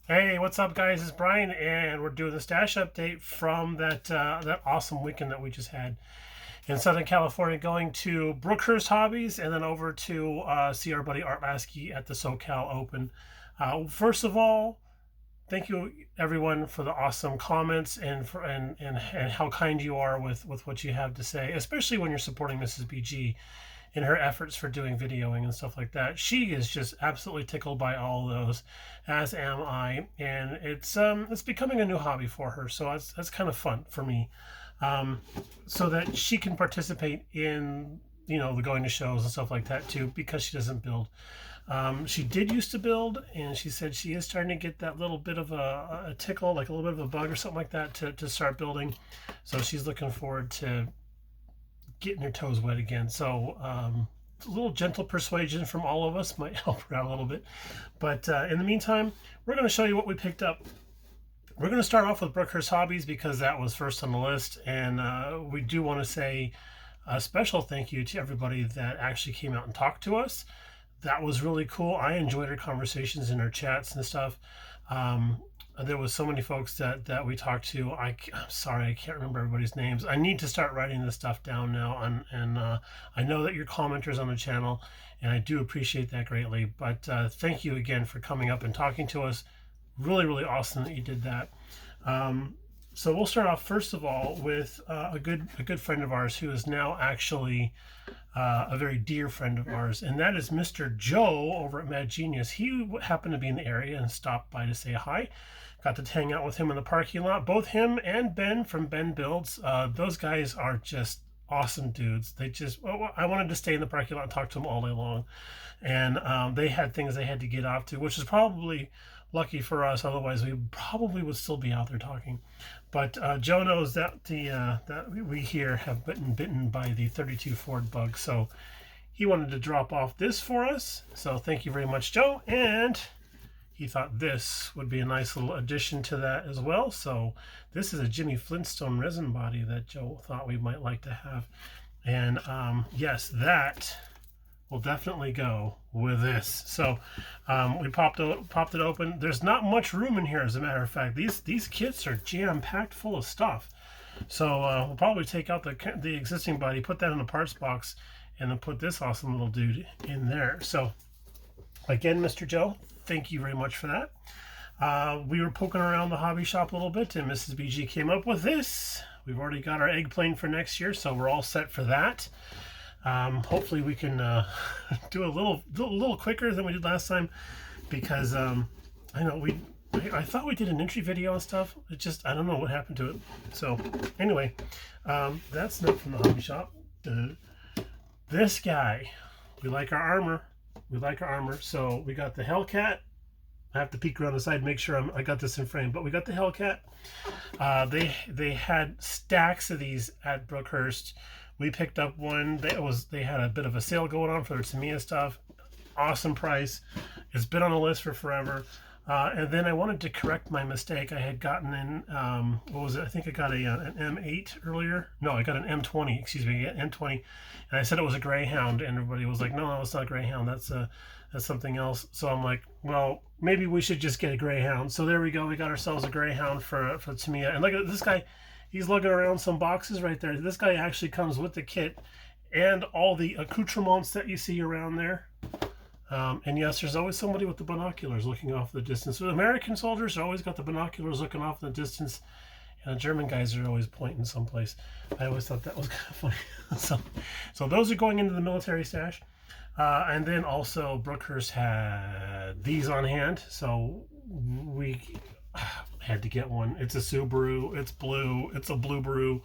Hey, what's up, guys? It's Brian, and we're doing the stash update from that awesome weekend that we just had in Southern California, going to Brookhurst Hobbies and then over to see our buddy Art Lasky at the SoCal Open. First of all, thank you everyone for the awesome comments and how kind you are with what you have to say, especially when you're supporting Mrs. BG in her efforts for doing videoing and stuff like that. She is just absolutely tickled by all of those, as am I, and it's becoming a new hobby for her. So that's kind of fun for me, so that she can participate in the going to shows and stuff like that too, because she doesn't build. She did used to build, and she said she is starting to get that little bit of a tickle, like a little bit of a bug or something like that, to start building. So she's looking forward to getting her toes wet again. So a little gentle persuasion from all of us might help her out a little bit. But in the meantime, we're going to show you what we picked up. We're going to start off with Brookhurst Hobbies because that was first on the list. And we do want to say a special thank you to everybody that actually came out and talked to us. That was really cool. I enjoyed our conversations in our chats and stuff. There was so many folks that we talked to. I'm sorry, I can't remember everybody's names. I need to start writing this stuff down now, and I know that you're commenters on the channel, and I do appreciate that greatly. But thank you again for coming up and talking to us. Really, really awesome that you did that. So we'll start off first of all with a good friend of ours who is now actually a very dear friend of ours, and that is Mr. Joe over at Mad Genius. He happened to be in the area and stopped by to say hi. Got to hang out with him in the parking lot. Both him and Ben from Ben Builds. Those guys are just awesome dudes. I wanted to stay in the parking lot and talk to them all day long. And they had things they had to get off to, which is probably lucky for us. Otherwise, we probably would still be out there talking. But Joe knows that that we here have been bitten by the 32 Ford bug. So he wanted to drop off this for us. So thank you very much, Joe. And he thought this would be a nice little addition to that as well. So this is a Jimmy Flintstone resin body that Joe thought we might like to have. And yes, that will definitely go with this. So we popped it open. There's not much room in here, as a matter of fact. These kits are jam-packed full of stuff. So we'll probably take out the existing body, put that in the parts box, and then put this awesome little dude in there. So again, Mr. Joe, thank you very much for that. We were poking around the hobby shop a little bit, and Mrs. BG came up with this. We've already got our egg plane for next year, so we're all set for that. Hopefully we can do a little quicker than we did last time, because I know I thought we did an entry video and stuff. I don't know what happened to it. So anyway, that's not from the hobby shop. This guy, we like our armor. So we got the Hellcat. I have to peek around the side and make sure I got this in frame. But we got the Hellcat. They had stacks of these at Brookhurst. We picked up one. They had a bit of a sale going on for their Tamiya stuff. Awesome price. It's been on the list for forever. And then I wanted to correct my mistake. I had gotten in, what was it? I think I got an M8 earlier. No, I got an M20, excuse me, M20. And I said it was a Greyhound, and everybody was like, no, it's not a Greyhound. That's something else. So I'm like, well, maybe we should just get a Greyhound. So there we go. We got ourselves a Greyhound for Tamiya. And look at this guy. He's lugging around some boxes right there. This guy actually comes with the kit and all the accoutrements that you see around there. And yes, there's always somebody with the binoculars looking off the distance. The American soldiers are always got the binoculars looking off in the distance, and the German guys are always pointing someplace. I always thought that was kind of funny. So those are going into the military stash. And then also Brookhurst had these on hand, so we had to get one. It's a Subaru, it's blue, it's a blue brew.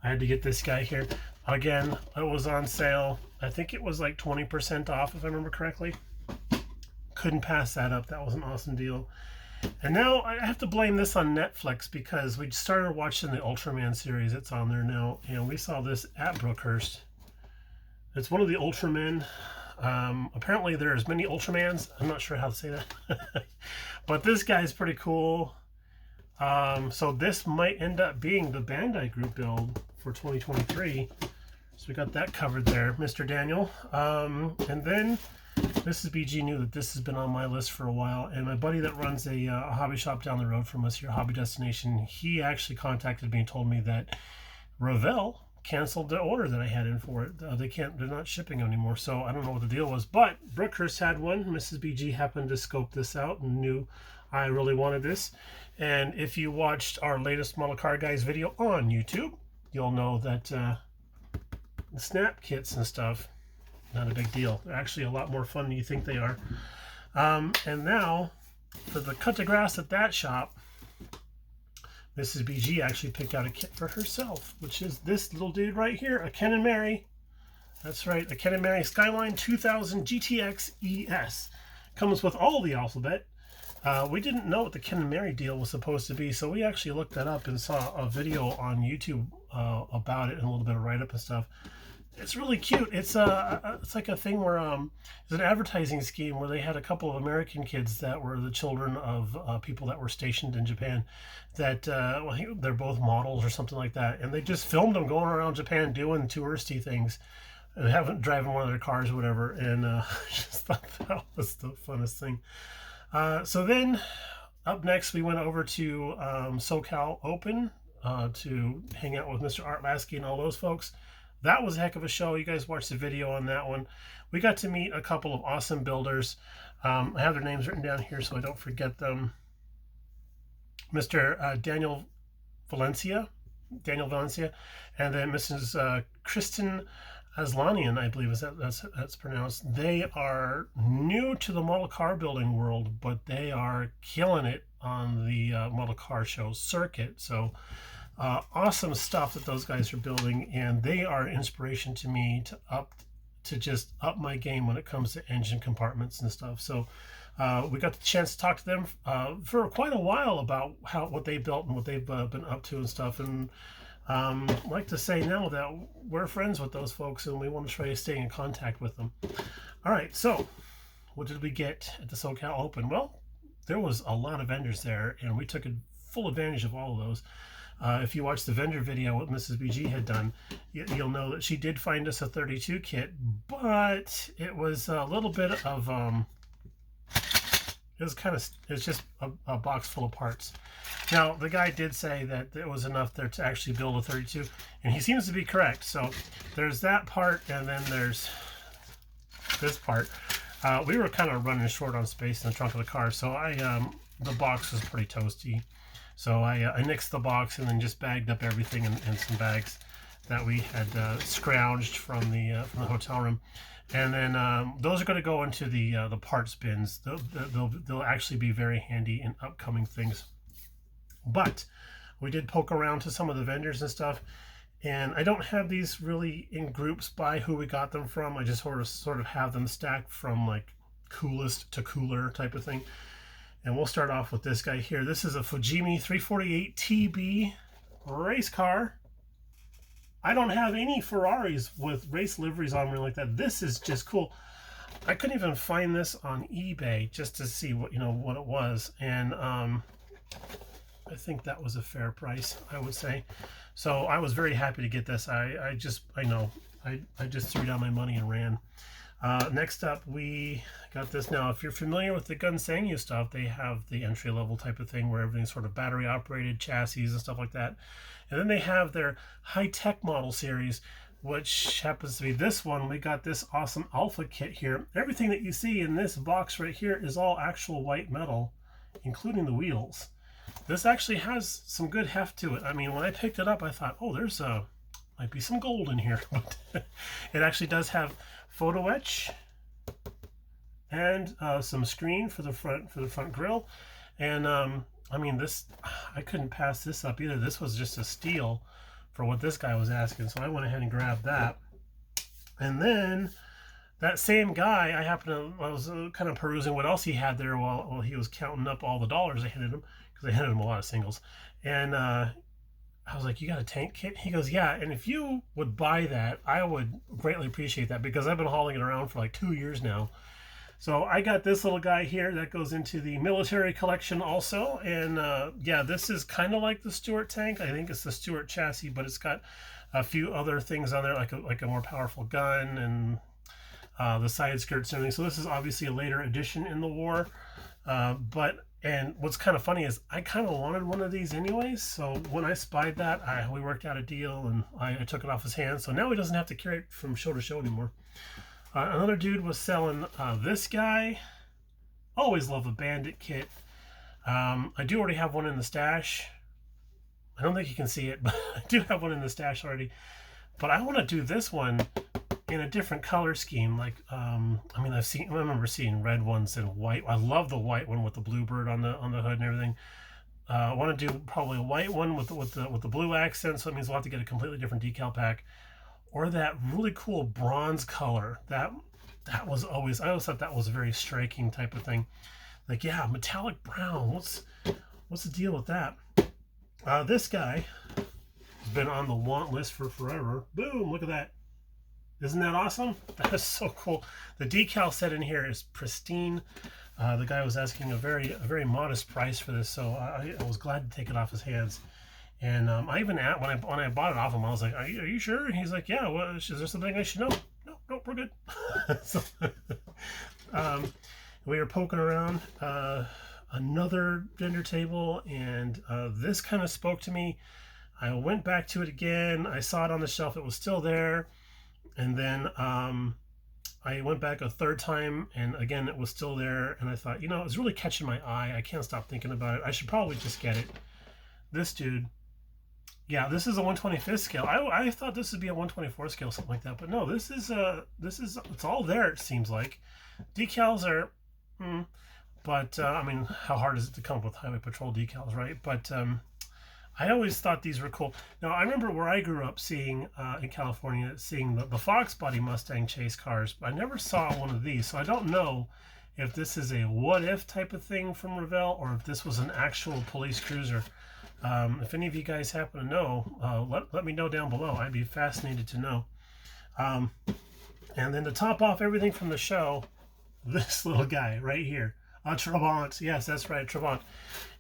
I had to get this guy here. Again, it was on sale. I think it was like 20% off, if I remember correctly. Couldn't pass that up. That was an awesome deal. And now I have to blame this on Netflix, because we started watching the Ultraman series. It's on there now, and we saw this at Brookhurst. It's one of the Ultramen. Apparently there's many Ultramans. I'm not sure how to say that. But this guy's pretty cool. So this might end up being the Bandai Group build for 2023. So we got that covered there, Mr. Daniel. And then Mrs. BG knew that this has been on my list for a while, and my buddy that runs a hobby shop down the road from us here, Hobby Destination, he actually contacted me and told me that Revell canceled the order that I had in for it. They're not shipping anymore, so I don't know what the deal was. But Brookhurst had one. Mrs. BG happened to scope this out and knew I really wanted this. And if you watched our latest Model Car Guys video on YouTube, you'll know that the snap kits and stuff, not a big deal. They're actually a lot more fun than you think they are. And now, for the cut to grass at that shop, Mrs. BG actually picked out a kit for herself, which is this little dude right here, a Ken & Mary. That's right, a Ken & Mary Skyline 2000 GTX ES. Comes with all the alphabet. We didn't know what the Ken & Mary deal was supposed to be, so we actually looked that up and saw a video on YouTube about it and a little bit of write-up and stuff. It's really cute. It's like a thing where it's an advertising scheme where they had a couple of American kids that were the children of people that were stationed in Japan. That well, I think they're both models or something like that, and they just filmed them going around Japan doing touristy things, and driving one of their cars or whatever. And I just thought that was the funnest thing. So then, up next, we went over to SoCal Open to hang out with Mr. Art Lasky and all those folks. That was a heck of a show. You guys watched the video on that one. We got to meet a couple of awesome builders. I have their names written down here so I don't forget them. Mr. Daniel Valencia, and then Mrs. Kristen Aslanian, I believe that's pronounced. They are new to the model car building world, but they are killing it on the model car show circuit. So awesome stuff that those guys are building, and they are an inspiration to me to just up my game when it comes to engine compartments and stuff. So we got the chance to talk to them for quite a while about what they built and what they've been up to and stuff. And I'd like to say now that we're friends with those folks and we want to try to stay in contact with them. All right, so what did we get at the SoCal Open? Well, there was a lot of vendors there, and we took full advantage of all of those. If you watch the vendor video what Mrs. BG had done, you'll know that she did find us a 32 kit, but it was a little bit of it's just a box full of parts. Now, the guy did say that there was enough there to actually build a 32, and he seems to be correct. So there's that part, and then there's this part. We were kind of running short on space in the trunk of the car, so the box was pretty toasty. So I nixed the box and then just bagged up everything in some bags that we had scrounged from the hotel room. And then those are going to go into the parts bins. They'll actually be very handy in upcoming things. But we did poke around to some of the vendors and stuff, and I don't have these really in groups by who we got them from. I just sort of have them stacked from like coolest to cooler type of thing. And we'll start off with this guy here. This is a Fujimi 348 TB race car. I don't have any Ferraris with race liveries on me like that. This is just cool. I couldn't even find this on eBay just to see what it was, and I think that was a fair price, I would say. So I was very happy to get this. I just threw down my money and ran. Next up, we got this. Now, if you're familiar with the Gunsanyu stuff, they have the entry-level type of thing where everything's sort of battery-operated chassis and stuff like that. And then they have their high-tech model series, which happens to be this one. We got this awesome Alpha kit here. Everything that you see in this box right here is all actual white metal, including the wheels. This actually has some good heft to it. I mean, when I picked it up, I thought, oh, there's might be some gold in here. But it actually does have photo etch and some screen for the front grille. And I mean, this, I couldn't pass this up either. This was just a steal for what this guy was asking, so I went ahead and grabbed that. And then that same guy, I was kind of perusing what else he had there while he was counting up all the dollars I handed him, because I handed him a lot of singles. And I was like, you got a tank kit? He goes, yeah, and if you would buy that, I would greatly appreciate that, because I've been hauling it around for like 2 years now. So I got this little guy here that goes into the military collection also. And yeah, this is kind of like the Stuart tank. I think it's the Stuart chassis, but it's got a few other things on there, like a more powerful gun, and the side skirts and everything. So this is obviously a later edition in the war. And what's kind of funny is I kind of wanted one of these anyways. So when I spied that, we worked out a deal, and I took it off his hands. So now he doesn't have to carry it from show to show anymore. Another dude was selling this guy. Always love a bandit kit. I do already have one in the stash. I don't think you can see it, but I do have one in the stash already. But I want to do this one in a different color scheme. Like, I mean, I remember seeing red ones and white. I love the white one with the bluebird on the hood and everything. I want to do probably a white one with the blue accent. So it means we'll have to get a completely different decal pack, or that really cool bronze color. That was always, I always thought that was a very striking type of thing. Like, yeah, metallic brown. What's the deal with that? This guy has been on the want list for forever. Boom! Look at that. Isn't that awesome? That is so cool. The decal set in here is pristine. The guy was asking a very modest price for this, so I was glad to take it off his hands. And I even when I bought it off him, I was like, "Are you sure?" And he's like, "Yeah. Well, is there something I should know?" No, we're good. So, we were poking around another dinner table, and this kind of spoke to me. I went back to it again. I saw it on the shelf. It was still there. And then I went back a third time, and again, it was still there. And I thought, it's really catching my eye. I can't stop thinking about it. I should probably just get it. This dude, yeah, this is a 125th scale. I thought this would be a 124 scale, something like that. But no, this is it's all there, it seems like. Decals are, but I mean, how hard is it to come up with highway patrol decals, right? But I always thought these were cool. Now, I remember where I grew up seeing, in California, seeing the Fox body Mustang chase cars, but I never saw one of these. So I don't know if this is a what-if type of thing from Revell, or if this was an actual police cruiser. If any of you guys happen to know, let me know down below. I'd be fascinated to know. And then to top off everything from the show, this little guy right here, a Trabant. Yes, that's right, Trabant.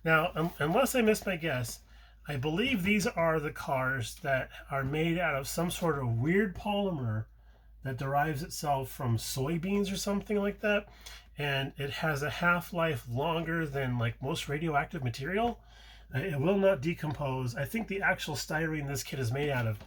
Now, unless I missed my guess, I believe these are the cars that are made out of some sort of weird polymer that derives itself from soybeans or something like that. And it has a half-life longer than like most radioactive material. It will not decompose. I think the actual styrene this kit is made out of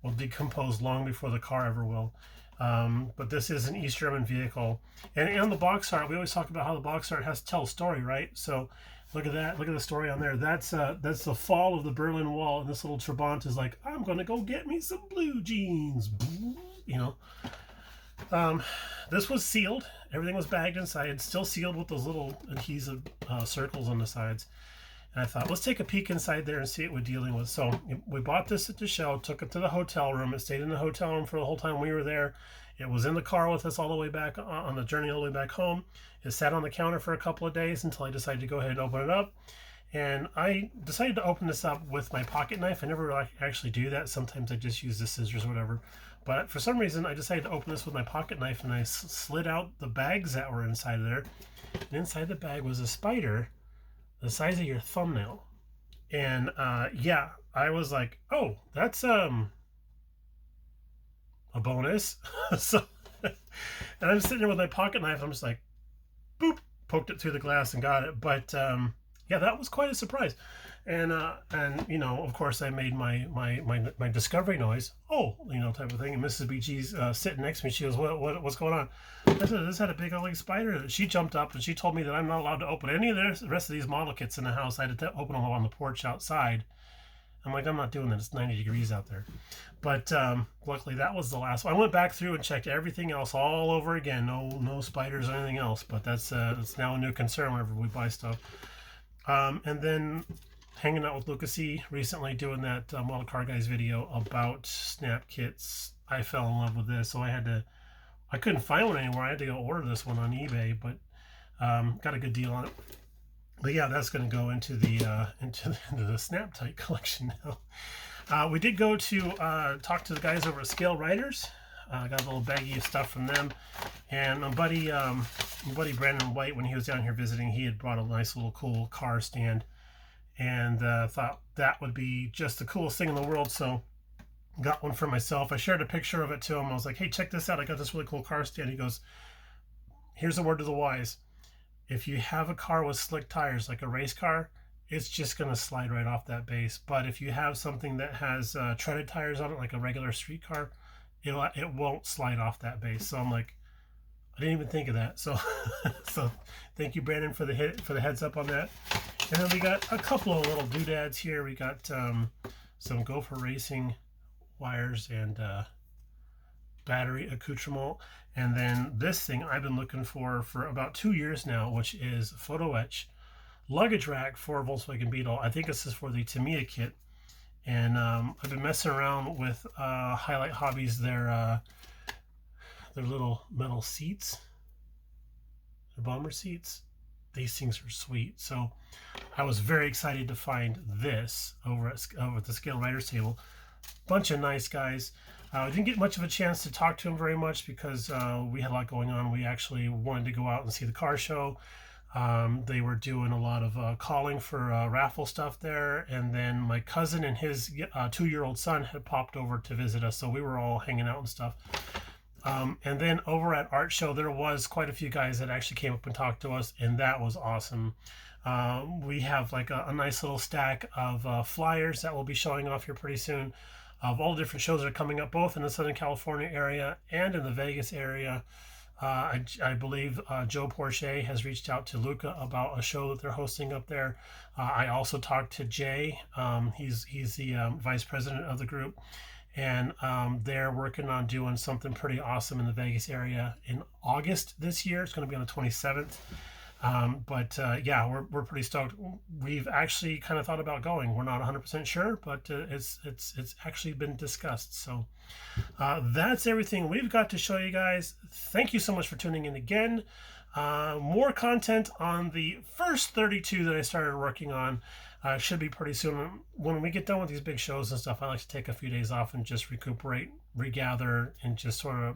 will decompose long before the car ever will. But this is an East German vehicle. And on the box art, we always talk about how the box art has to tell a story, right? So look at that. Look at the story on there. That's the fall of the Berlin Wall. And this little Trabant is like, I'm going to go get me some blue jeans. This was sealed. Everything was bagged inside. It's still sealed with those little adhesive circles on the sides. And I thought, let's take a peek inside there and see what we're dealing with. So we bought this at the show, took it to the hotel room. It stayed in the hotel room for the whole time we were there. It was in the car with us all the way back on the journey all the way back home. It sat on the counter for a couple of days until I decided to go ahead and open it up. And I decided to open this up with my pocket knife. I never actually do that. Sometimes I just use the scissors or whatever. But for some reason, I decided to open this with my pocket knife, and I slid out the bags that were inside of there. And inside the bag was a spider the size of your thumbnail. And yeah, I was like, oh, that's a bonus. So, and I'm sitting there with my pocket knife. I'm just like, boop, poked it through the glass and got it. But yeah, that was quite a surprise. And of course, I made my discovery noise, type of thing. And Mrs. BG's sitting next to me. She goes, what's going on? I said, this had a big ugly spider. She jumped up and she told me that I'm not allowed to open any of the rest of these model kits in the house. I had to open them on the porch outside. I'm like, I'm not doing that. It's 90 degrees out there. But luckily, that was the last one. I went back through and checked everything else all over again. No spiders or anything else. But that's now a new concern whenever we buy stuff. And then hanging out with Lucas E. recently, doing that Model Car Guys video about snap kits. I fell in love with this, so I couldn't find one anywhere. I had to go order this one on eBay, but got a good deal on it. But yeah, that's going to go into the Snap Tight collection now. We did go to talk to the guys over at Scale Riders. Got a little baggie of stuff from them, and my buddy Brandon White, when he was down here visiting, he had brought a nice little cool car stand, and thought that would be just the coolest thing in the world. So got one for myself. I shared a picture of it to him. I was like, hey, check this out. I got this really cool car stand. He goes, here's a word to the wise. If you have a car with slick tires, like a race car, it's just going to slide right off that base. But if you have something that has treaded tires on it, like a regular street car, it won't slide off that base. So I'm like, I didn't even think of that. So so thank you, Brandon, for the heads up on that. And then we got a couple of little doodads here. We got some Gopher Racing wires and battery accoutrement. And then this thing I've been looking for about 2 years now, which is photo etch luggage rack for Volkswagen Beetle. I think this is for the Tamiya kit. And I've been messing around with Highlight Hobbies, their little metal seats, their bomber seats. These things are sweet. So I was very excited to find this over at the Scale Writers Table. Bunch of nice guys. I didn't get much of a chance to talk to him very much because we had a lot going on. We actually wanted to go out and see the car show. They were doing a lot of calling for raffle stuff there, and then my cousin and his 2-year-old son had popped over to visit us, so we were all hanging out and stuff. And then over at Art Show, there was quite a few guys that actually came up and talked to us, and that was awesome. We have like a nice little stack of flyers that will be showing off here pretty soon of all the different shows that are coming up, both in the Southern California area and in the Vegas area. I believe Joe Porche has reached out to Luca about a show that they're hosting up there. I also talked to Jay. He's the vice president of the group. And they're working on doing something pretty awesome in the Vegas area in August this year. It's going to be on the 27th. Yeah, we're pretty stoked. We've actually kind of thought about going. We're not 100% sure, but it's actually been discussed. So that's everything we've got to show you guys. Thank you so much for tuning in again. More content on the first 32 that I started working on. Should be pretty soon. When we get done with these big shows and stuff, I like to take a few days off and just recuperate, regather, and just sort of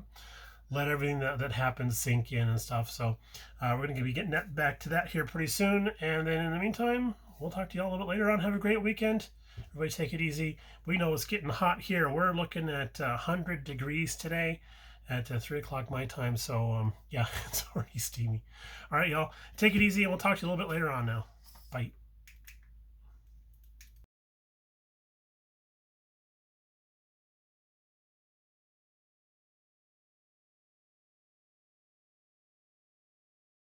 let everything that happens sink in and stuff. So we're going to be getting back to that here pretty soon. And then in the meantime, we'll talk to you all a little bit later on. Have a great weekend. Everybody take it easy. We know it's getting hot here. We're looking at 100 degrees today at 3 o'clock my time. So yeah, it's already steamy. All right, y'all. Take it easy, and we'll talk to you a little bit later on now. Bye.